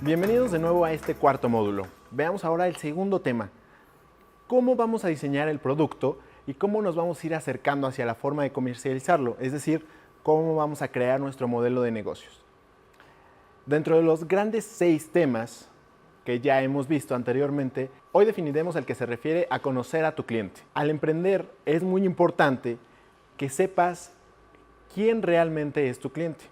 Bienvenidos de nuevo a este cuarto módulo. Veamos ahora el segundo tema. ¿Cómo vamos a diseñar el producto y cómo nos vamos a ir acercando hacia la forma de comercializarlo? Es decir, cómo vamos a crear nuestro modelo de negocios. Dentro de los grandes 6 temas que ya hemos visto anteriormente, hoy definiremos el que se refiere a conocer a tu cliente. Al emprender es muy importante que sepas quién realmente es tu cliente,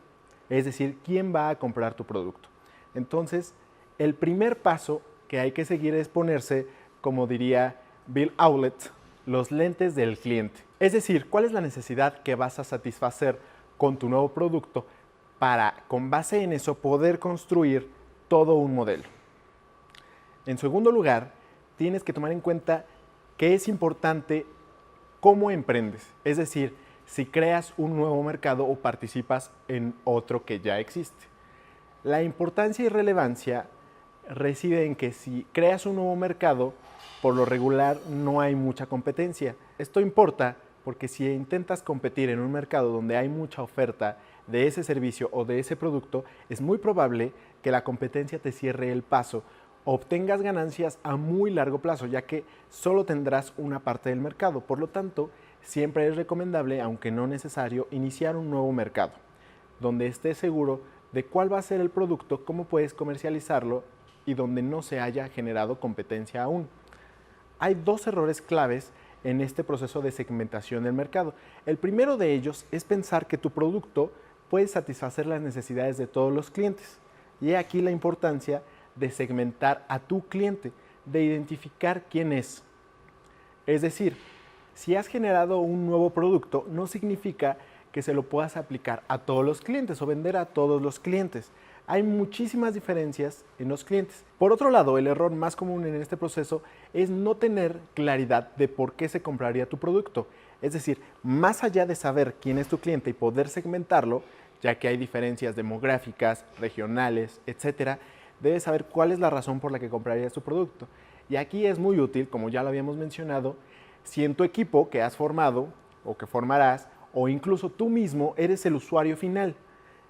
es decir, quién va a comprar tu producto. Entonces, el primer paso que hay que seguir es ponerse, como diría Bill Hewlett, los lentes del cliente. Es decir, cuál es la necesidad que vas a satisfacer con tu nuevo producto para, con base en eso, poder construir todo un modelo. En segundo lugar, tienes que tomar en cuenta que es importante cómo emprendes. Es decir, si creas un nuevo mercado o participas en otro que ya existe. La importancia y relevancia reside en que si creas un nuevo mercado, por lo regular no hay mucha competencia. Esto importa porque si intentas competir en un mercado donde hay mucha oferta de ese servicio o de ese producto, es muy probable que la competencia te cierre el paso o obtengas ganancias a muy largo plazo, ya que solo tendrás una parte del mercado. Por lo tanto, siempre es recomendable, aunque no necesario, iniciar un nuevo mercado, donde estés seguro de cuál va a ser el producto, cómo puedes comercializarlo y donde no se haya generado competencia aún. Hay 2 errores claves en este proceso de segmentación del mercado. El primero de ellos es pensar que tu producto puede satisfacer las necesidades de todos los clientes. Y he aquí la importancia de segmentar a tu cliente, de identificar quién es. Es decir, si has generado un nuevo producto, no significa que se lo puedas aplicar a todos los clientes o vender a todos los clientes. Hay muchísimas diferencias en los clientes. Por otro lado, el error más común en este proceso es no tener claridad de por qué se compraría tu producto. Es decir, más allá de saber quién es tu cliente y poder segmentarlo, ya que hay diferencias demográficas, regionales, etc., debes saber cuál es la razón por la que comprarías tu producto. Y aquí es muy útil, como ya lo habíamos mencionado, si en tu equipo que has formado o que formarás, o incluso tú mismo eres el usuario final.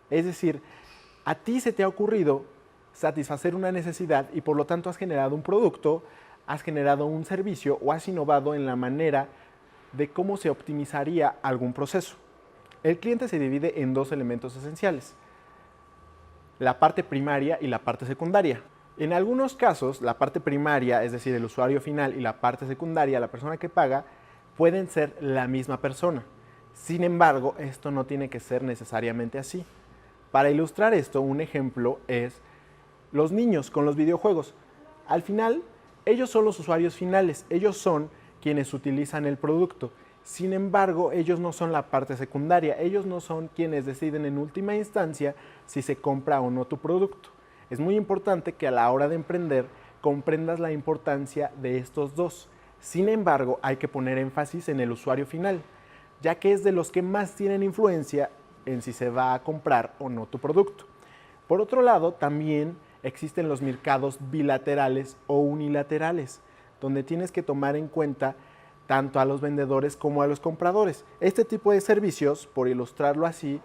Es decir, a ti se te ha ocurrido satisfacer una necesidad y por lo tanto has generado un producto, has generado un servicio o has innovado en la manera de cómo se optimizaría algún proceso. El cliente se divide en 2 elementos esenciales: la parte primaria y la parte secundaria. En algunos casos, la parte primaria, es decir, el usuario final, y la parte secundaria, la persona que paga, pueden ser la misma persona. Sin embargo, esto no tiene que ser necesariamente así. Para ilustrar esto, un ejemplo es los niños con los videojuegos. Al final, ellos son los usuarios finales, ellos son quienes utilizan el producto. Sin embargo, ellos no son la parte secundaria, ellos no son quienes deciden en última instancia si se compra o no tu producto. Es muy importante que a la hora de emprender comprendas la importancia de estos 2. Sin embargo, hay que poner énfasis en el usuario final, ya que es de los que más tienen influencia en si se va a comprar o no tu producto. Por otro lado, también existen los mercados bilaterales o unilaterales, donde tienes que tomar en cuenta tanto a los vendedores como a los compradores. Este tipo de servicios, por ilustrarlo así,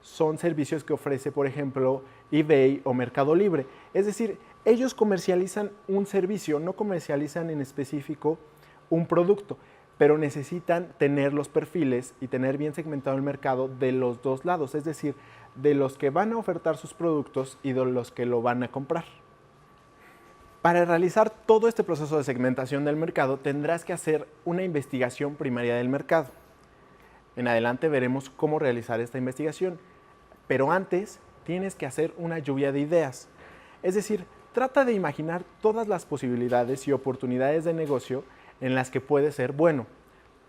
son servicios que ofrece, por ejemplo, eBay o Mercado Libre. Es decir, ellos comercializan un servicio, no comercializan en específico un producto, pero necesitan tener los perfiles y tener bien segmentado el mercado de los 2 lados, es decir, de los que van a ofertar sus productos y de los que lo van a comprar. Para realizar todo este proceso de segmentación del mercado, tendrás que hacer una investigación primaria del mercado. En adelante veremos cómo realizar esta investigación, pero antes tienes que hacer una lluvia de ideas. Es decir, trata de imaginar todas las posibilidades y oportunidades de negocio en las que puedes ser bueno.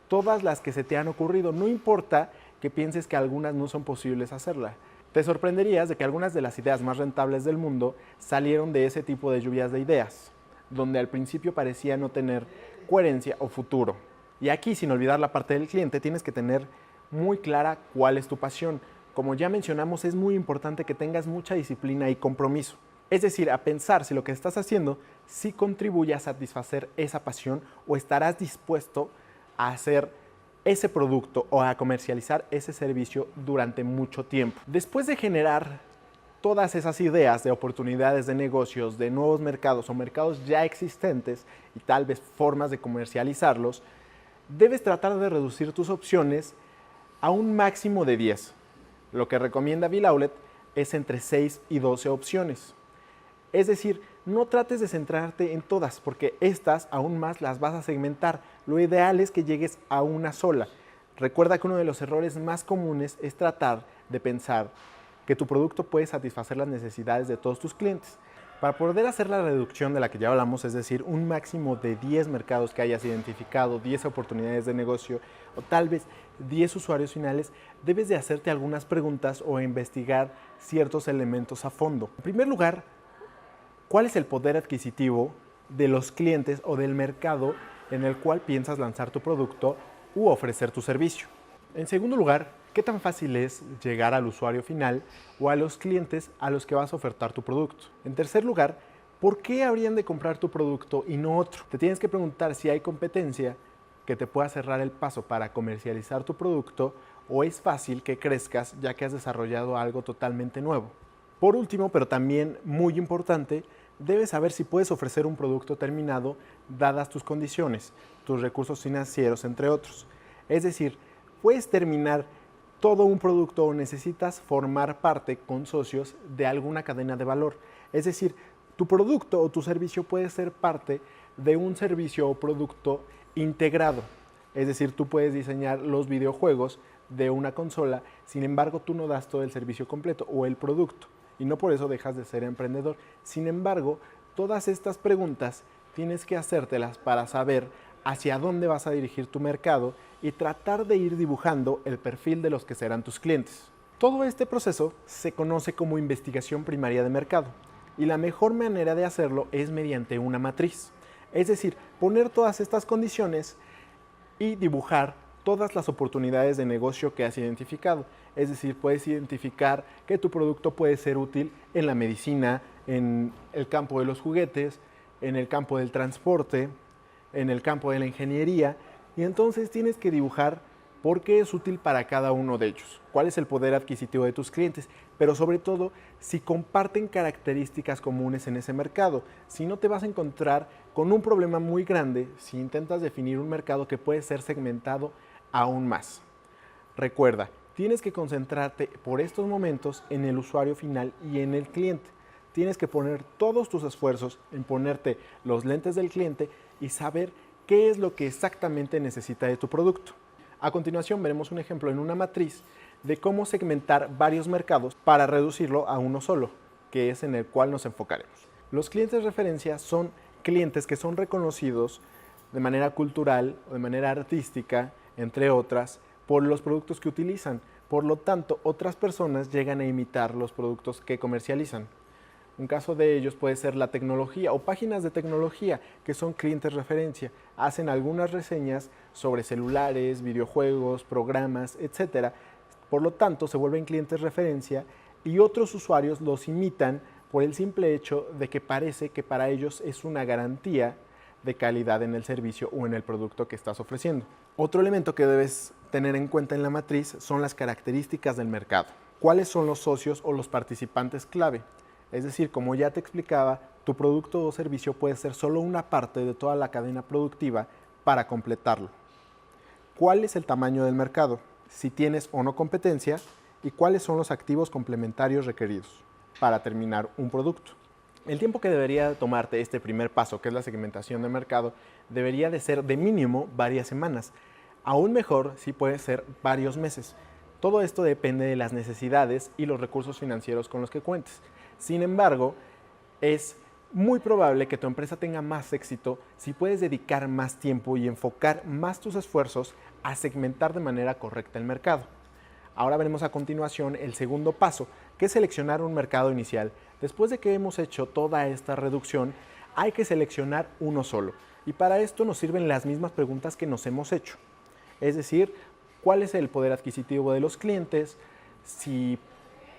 Todas las que se te han ocurrido, no importa que pienses que algunas no son posibles hacerlas. Te sorprenderías de que algunas de las ideas más rentables del mundo salieron de ese tipo de lluvias de ideas, donde al principio parecía no tener coherencia o futuro. Y aquí, sin olvidar la parte del cliente, tienes que tener muy clara cuál es tu pasión. Como ya mencionamos, es muy importante que tengas mucha disciplina y compromiso. Es decir, a pensar si lo que estás haciendo sí contribuye a satisfacer esa pasión o estarás dispuesto a hacer ese producto o a comercializar ese servicio durante mucho tiempo. Después de generar todas esas ideas de oportunidades de negocios, de nuevos mercados o mercados ya existentes y tal vez formas de comercializarlos, debes tratar de reducir tus opciones a un máximo de 10. Lo que recomienda Bill Aulet es entre 6 y 12 opciones. Es decir, no trates de centrarte en todas, porque estas aún más las vas a segmentar. Lo ideal es que llegues a una sola. Recuerda que uno de los errores más comunes es tratar de pensar que tu producto puede satisfacer las necesidades de todos tus clientes. Para poder hacer la reducción de la que ya hablamos, es decir, un máximo de 10 mercados que hayas identificado, 10 oportunidades de negocio o tal vez 10 usuarios finales, debes de hacerte algunas preguntas o investigar ciertos elementos a fondo. En primer lugar, ¿cuál es el poder adquisitivo de los clientes o del mercado en el cual piensas lanzar tu producto u ofrecer tu servicio? En segundo lugar, ¿qué tan fácil es llegar al usuario final o a los clientes a los que vas a ofertar tu producto? En tercer lugar, ¿por qué habrían de comprar tu producto y no otro? Te tienes que preguntar si hay competencia que te pueda cerrar el paso para comercializar tu producto o es fácil que crezcas ya que has desarrollado algo totalmente nuevo. Por último, pero también muy importante, debes saber si puedes ofrecer un producto terminado dadas tus condiciones, tus recursos financieros, entre otros. Es decir, puedes terminar todo un producto o necesitas formar parte con socios de alguna cadena de valor. Es decir, tu producto o tu servicio puede ser parte de un servicio o producto integrado. Es decir, tú puedes diseñar los videojuegos de una consola, sin embargo, tú no das todo el servicio completo o el producto y no por eso dejas de ser emprendedor. Sin embargo, todas estas preguntas tienes que hacértelas para saber hacia dónde vas a dirigir tu mercado y tratar de ir dibujando el perfil de los que serán tus clientes. Todo este proceso se conoce como investigación primaria de mercado y la mejor manera de hacerlo es mediante una matriz. Es decir, poner todas estas condiciones y dibujar todas las oportunidades de negocio que has identificado. Es decir, puedes identificar que tu producto puede ser útil en la medicina, en el campo de los juguetes, en el campo del transporte, en el campo de la ingeniería, y entonces tienes que dibujar por qué es útil para cada uno de ellos, cuál es el poder adquisitivo de tus clientes, pero sobre todo si comparten características comunes en ese mercado. Si no, te vas a encontrar con un problema muy grande si intentas definir un mercado que puede ser segmentado aún más. Recuerda, tienes que concentrarte por estos momentos en el usuario final y en el cliente. Tienes que poner todos tus esfuerzos en ponerte los lentes del cliente y saber qué es lo que exactamente necesita de tu producto. A continuación veremos un ejemplo en una matriz de cómo segmentar varios mercados para reducirlo a uno solo, que es en el cual nos enfocaremos. Los clientes de referencia son clientes que son reconocidos de manera cultural o de manera artística, entre otras, por los productos que utilizan. Por lo tanto, otras personas llegan a imitar los productos que comercializan. Un caso de ellos puede ser la tecnología o páginas de tecnología que son clientes referencia. Hacen algunas reseñas sobre celulares, videojuegos, programas, etc. Por lo tanto, se vuelven clientes referencia y otros usuarios los imitan por el simple hecho de que parece que para ellos es una garantía de calidad en el servicio o en el producto que estás ofreciendo. Otro elemento que debes tener en cuenta en la matriz son las características del mercado. ¿Cuáles son los socios o los participantes clave? Es decir, como ya te explicaba, tu producto o servicio puede ser solo una parte de toda la cadena productiva para completarlo. ¿Cuál es el tamaño del mercado? Si tienes o no competencia y cuáles son los activos complementarios requeridos para terminar un producto. El tiempo que debería tomarte este primer paso, que es la segmentación de mercado, debería de ser de mínimo varias semanas. Aún mejor si puede ser varios meses. Todo esto depende de las necesidades y los recursos financieros con los que cuentes. Sin embargo, es muy probable que tu empresa tenga más éxito si puedes dedicar más tiempo y enfocar más tus esfuerzos a segmentar de manera correcta el mercado. Ahora veremos a continuación el segundo paso, que es seleccionar un mercado inicial. Después de que hemos hecho toda esta reducción, hay que seleccionar uno solo. Y para esto nos sirven las mismas preguntas que nos hemos hecho. Es decir, ¿cuál es el poder adquisitivo de los clientes? Si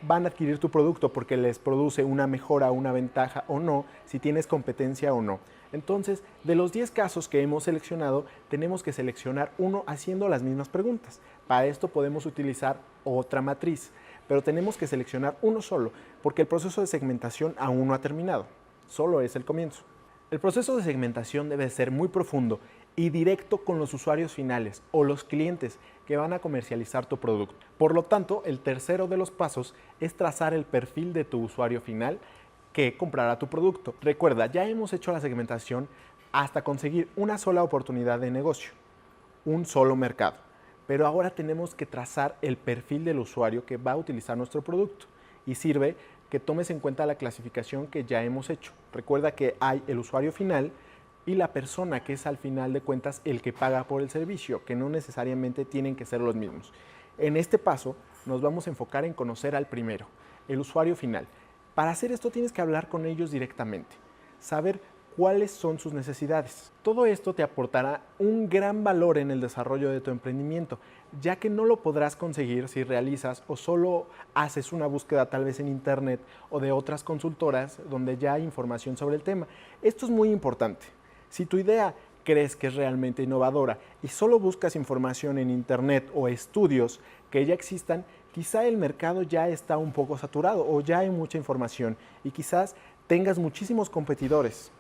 van a adquirir tu producto porque les produce una mejora, una ventaja o no, si tienes competencia o no. Entonces, de los 10 casos que hemos seleccionado, tenemos que seleccionar uno haciendo las mismas preguntas. Para esto podemos utilizar otra matriz. pero tenemos que seleccionar uno solo, porque el proceso de segmentación aún no ha terminado, solo es el comienzo. El proceso de segmentación debe ser muy profundo y directo con los usuarios finales o los clientes que van a comercializar tu producto. Por lo tanto, el tercero de los pasos es trazar el perfil de tu usuario final que comprará tu producto. Recuerda, ya hemos hecho la segmentación hasta conseguir una sola oportunidad de negocio, un solo mercado. Pero ahora tenemos que trazar el perfil del usuario que va a utilizar nuestro producto y sirve que tomes en cuenta la clasificación que ya hemos hecho. Recuerda que hay el usuario final y la persona que es al final de cuentas el que paga por el servicio, que no necesariamente tienen que ser los mismos. En este paso nos vamos a enfocar en conocer al primero, el usuario final. Para hacer esto tienes que hablar con ellos directamente, saber cuáles son sus necesidades. Todo esto te aportará un gran valor en el desarrollo de tu emprendimiento, ya que no lo podrás conseguir si realizas o solo haces una búsqueda tal vez en internet o de otras consultoras donde ya hay información sobre el tema. Esto es muy importante. Si tu idea crees que es realmente innovadora y solo buscas información en internet o estudios que ya existan, quizá el mercado ya está un poco saturado o ya hay mucha información y quizás tengas muchísimos competidores.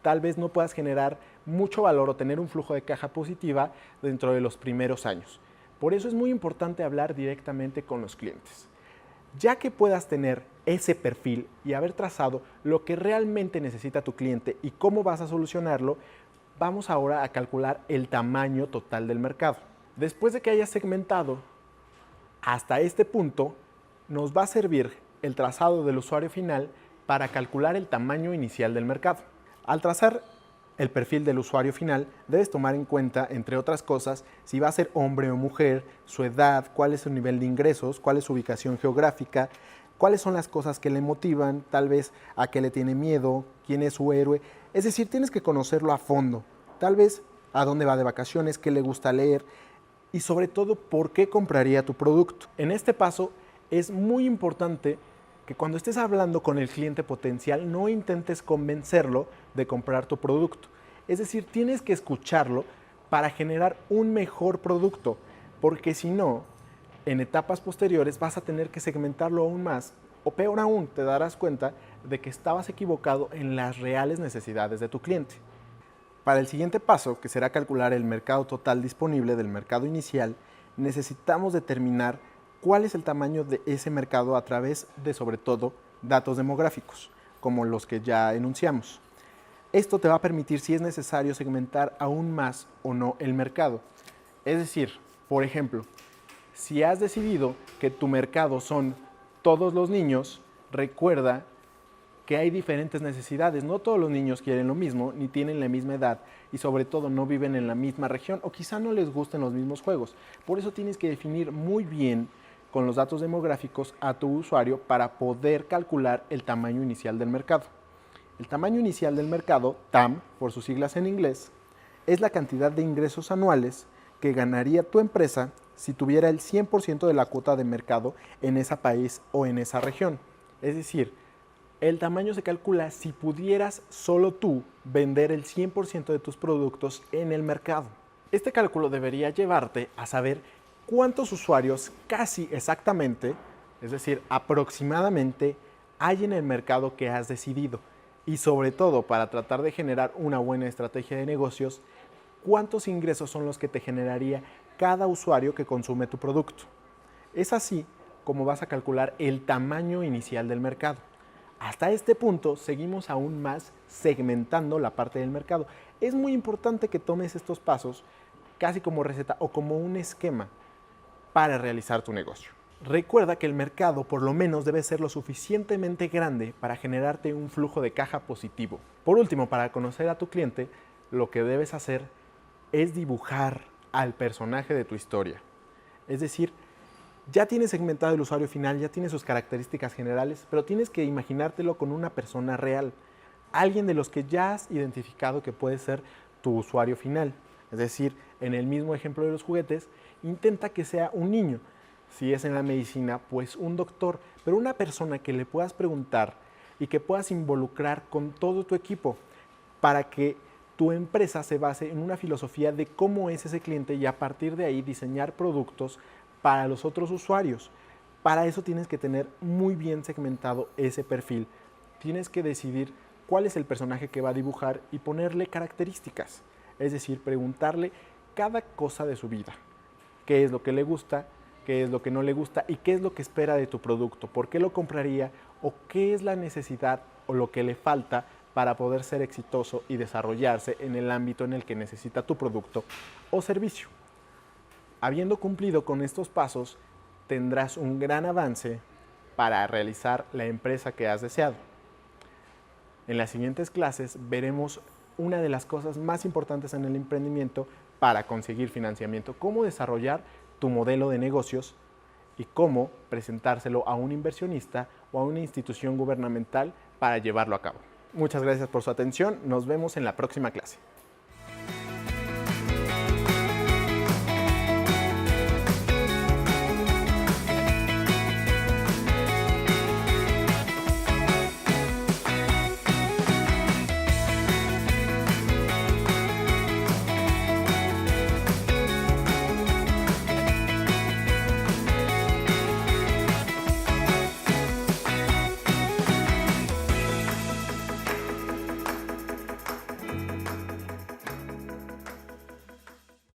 Tal vez no puedas generar mucho valor o tener un flujo de caja positiva dentro de los primeros años. Por eso es muy importante hablar directamente con los clientes. Ya que puedas tener ese perfil y haber trazado lo que realmente necesita tu cliente y cómo vas a solucionarlo, vamos ahora a calcular el tamaño total del mercado. Después de que hayas segmentado hasta este punto, nos va a servir el trazado del usuario final para calcular el tamaño inicial del mercado. Al trazar el perfil del usuario final, debes tomar en cuenta, entre otras cosas, si va a ser hombre o mujer, su edad, cuál es su nivel de ingresos, cuál es su ubicación geográfica, cuáles son las cosas que le motivan, tal vez a qué le tiene miedo, quién es su héroe. Es decir, tienes que conocerlo a fondo, tal vez a dónde va de vacaciones, qué le gusta leer y sobre todo por qué compraría tu producto. En este paso es muy importante que cuando estés hablando con el cliente potencial no intentes convencerlo de comprar tu producto. Es decir, tienes que escucharlo para generar un mejor producto, porque si no, en etapas posteriores vas a tener que segmentarlo aún más, o peor aún, te darás cuenta de que estabas equivocado en las reales necesidades de tu cliente. Para el siguiente paso, que será calcular el mercado total disponible del mercado inicial, necesitamos determinar cuál es el tamaño de ese mercado a través de, sobre todo, datos demográficos, como los que ya enunciamos. Esto te va a permitir, si es necesario, segmentar aún más o no el mercado. Es decir, por ejemplo, si has decidido que tu mercado son todos los niños, recuerda que hay diferentes necesidades. No todos los niños quieren lo mismo, ni tienen la misma edad, y sobre todo no viven en la misma región, o quizá no les gusten los mismos juegos. Por eso tienes que definir muy bien con los datos demográficos a tu usuario para poder calcular el tamaño inicial del mercado. El tamaño inicial del mercado, TAM, por sus siglas en inglés, es la cantidad de ingresos anuales que ganaría tu empresa si tuviera el 100% de la cuota de mercado en ese país o en esa región. Es decir, el tamaño se calcula si pudieras solo tú vender el 100% de tus productos en el mercado. Este cálculo debería llevarte a saber cuántos usuarios casi exactamente, es decir, aproximadamente, hay en el mercado que has decidido. Y sobre todo, para tratar de generar una buena estrategia de negocios, cuántos ingresos son los que te generaría cada usuario que consume tu producto. Es así como vas a calcular el tamaño inicial del mercado. Hasta este punto seguimos aún más segmentando la parte del mercado. Es muy importante que tomes estos pasos casi como receta o como un esquema para realizar tu negocio. Recuerda que el mercado por lo menos debe ser lo suficientemente grande para generarte un flujo de caja positivo. Por último, para conocer a tu cliente, lo que debes hacer es dibujar al personaje de tu historia. Es decir, ya tienes segmentado el usuario final, ya tienes sus características generales, pero tienes que imaginártelo con una persona real, alguien de los que ya has identificado que puede ser tu usuario final. Es decir, en el mismo ejemplo de los juguetes, intenta que sea un niño. Si es en la medicina, pues un doctor, pero una persona que le puedas preguntar y que puedas involucrar con todo tu equipo para que tu empresa se base en una filosofía de cómo es ese cliente y a partir de ahí diseñar productos para los otros usuarios. Para eso tienes que tener muy bien segmentado ese perfil. Tienes que decidir cuál es el personaje que va a dibujar y ponerle características. Es decir, preguntarle cada cosa de su vida. ¿Qué es lo que le gusta? ¿Qué es lo que no le gusta? ¿Y qué es lo que espera de tu producto? ¿Por qué lo compraría? ¿O qué es la necesidad o lo que le falta para poder ser exitoso y desarrollarse en el ámbito en el que necesita tu producto o servicio? Habiendo cumplido con estos pasos, tendrás un gran avance para realizar la empresa que has deseado. En las siguientes clases veremos una de las cosas más importantes en el emprendimiento para conseguir financiamiento, cómo desarrollar tu modelo de negocios y cómo presentárselo a un inversionista o a una institución gubernamental para llevarlo a cabo. Muchas gracias por su atención, nos vemos en la próxima clase.